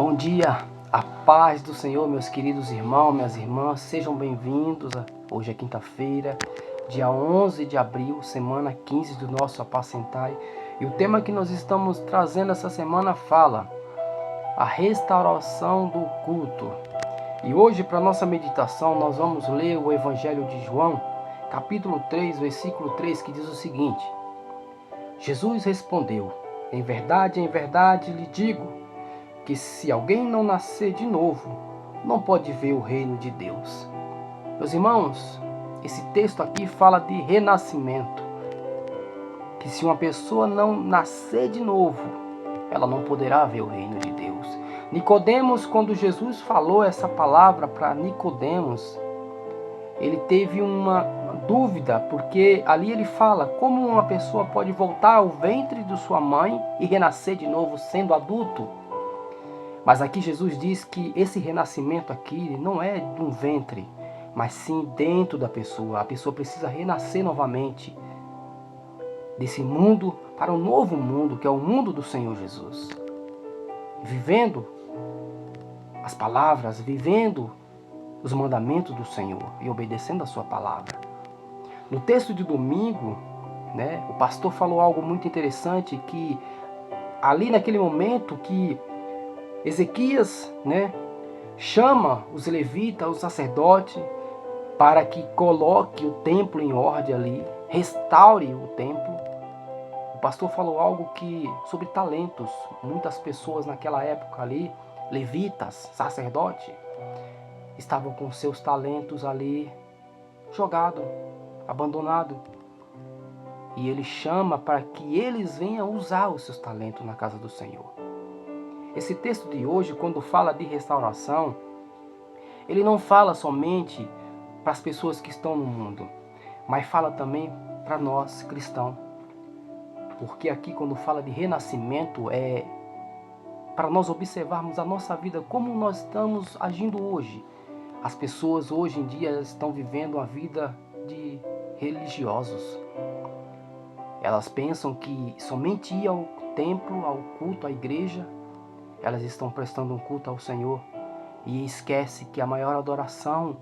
Bom dia, a paz do Senhor, meus queridos irmãos, minhas irmãs, sejam bem-vindos. Hoje é quinta-feira, dia 11 de abril, semana 15 do nosso Apacentai. E o tema que nós estamos trazendo essa semana fala a restauração do culto. E hoje, para nossa meditação, nós vamos ler o Evangelho de João, capítulo 3, versículo 3, que diz o seguinte: Jesus respondeu: em verdade, lhe digo, que se alguém não nascer de novo, não pode ver o reino de Deus. Meus irmãos, esse texto aqui fala de renascimento. Que se uma pessoa não nascer de novo, ela não poderá ver o reino de Deus. Nicodemos, quando Jesus falou essa palavra para Nicodemos, ele teve uma dúvida, porque ali ele fala como uma pessoa pode voltar ao ventre de sua mãe e renascer de novo sendo adulto. Mas aqui Jesus diz que esse renascimento aqui não é de um ventre, mas sim dentro da pessoa. A pessoa precisa renascer novamente desse mundo para um novo mundo, que é o mundo do Senhor Jesus. Vivendo as palavras, vivendo os mandamentos do Senhor e obedecendo a sua palavra. No texto de domingo, o pastor falou algo muito interessante, que ali naquele momento que Ezequias, chama os levitas, os sacerdotes, para que coloque o templo em ordem ali, restaure o templo. O pastor falou algo sobre talentos. Muitas pessoas naquela época ali, levitas, sacerdotes, estavam com seus talentos ali jogados, abandonados. E ele chama para que eles venham usar os seus talentos na casa do Senhor. Esse texto de hoje, quando fala de restauração, ele não fala somente para as pessoas que estão no mundo, mas fala também para nós cristãos. Porque aqui, quando fala de renascimento, é para nós observarmos a nossa vida, como nós estamos agindo hoje. As pessoas hoje em dia estão vivendo uma vida de religiosos. Elas pensam que somente ir ao templo, ao culto, à igreja, elas estão prestando um culto ao Senhor, e esquece que a maior adoração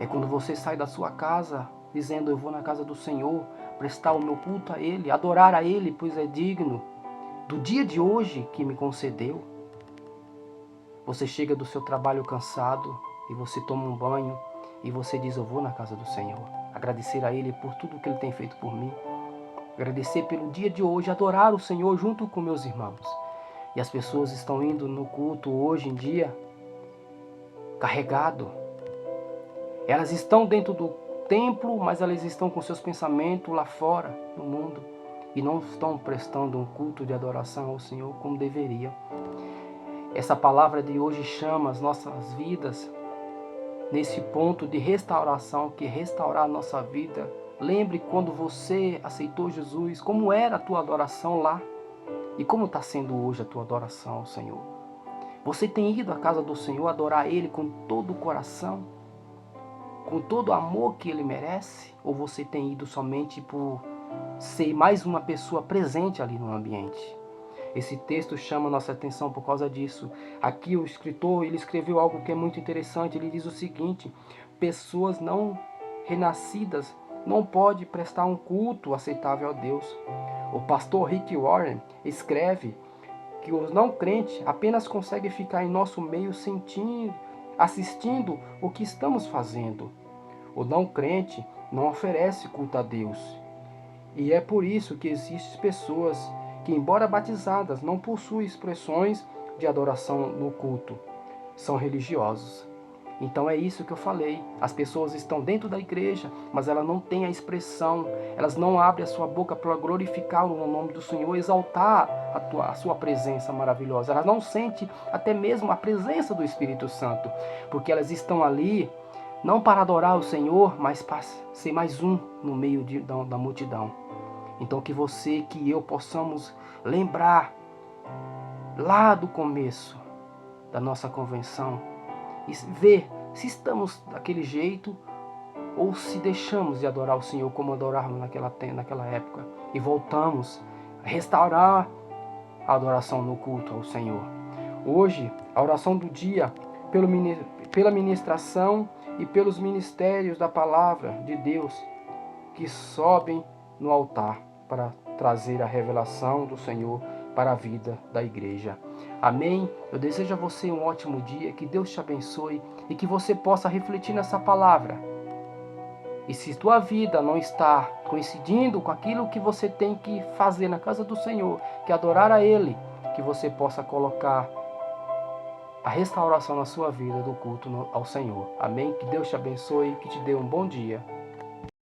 é quando você sai da sua casa dizendo: eu vou na casa do Senhor prestar o meu culto a Ele, adorar a Ele, pois é digno do dia de hoje que me concedeu. Você chega do seu trabalho cansado e você toma um banho e você diz: eu vou na casa do Senhor, agradecer a Ele por tudo que Ele tem feito por mim, agradecer pelo dia de hoje, adorar o Senhor junto com meus irmãos. E as pessoas estão indo no culto hoje em dia carregado. Elas estão dentro do templo, mas elas estão com seus pensamentos lá fora, no mundo. E não estão prestando um culto de adoração ao Senhor como deveriam. Essa palavra de hoje chama as nossas vidas nesse ponto de restauração, que é restaurar a nossa vida. Lembre quando você aceitou Jesus, como era a tua adoração lá. E como está sendo hoje a tua adoração ao Senhor? Você tem ido à casa do Senhor adorar Ele com todo o coração? Com todo o amor que Ele merece? Ou você tem ido somente por ser mais uma pessoa presente ali no ambiente? Esse texto chama a nossa atenção por causa disso. Aqui o escritor, ele escreveu algo que é muito interessante. Ele diz o seguinte: pessoas não renascidas não podem prestar um culto aceitável a Deus. O pastor Rick Warren escreve que os não crentes apenas conseguem ficar em nosso meio sentindo, assistindo o que estamos fazendo. O não crente não oferece culto a Deus. E é por isso que existem pessoas que, embora batizadas, não possuem expressões de adoração no culto. São religiosos. Então é isso que eu falei. As pessoas estão dentro da igreja, mas elas não têm a expressão. Elas não abrem a sua boca para glorificar o nome do Senhor, exaltar a sua presença maravilhosa. Elas não sentem até mesmo a presença do Espírito Santo, porque elas estão ali não para adorar o Senhor, mas para ser mais um no meio da multidão. Então que você, que eu possamos lembrar lá do começo da nossa convenção e ver se estamos daquele jeito ou se deixamos de adorar o Senhor como adorávamos naquela época e voltamos a restaurar a adoração no culto ao Senhor. Hoje, a oração do dia, pela ministração e pelos ministérios da palavra de Deus que sobem no altar para trazer a revelação do Senhor para a vida da igreja. Amém? Eu desejo a você um ótimo dia, que Deus te abençoe e que você possa refletir nessa palavra. E se tua vida não está coincidindo com aquilo que você tem que fazer na casa do Senhor, que é adorar a Ele, que você possa colocar a restauração na sua vida do culto ao Senhor. Amém? Que Deus te abençoe e que te dê um bom dia.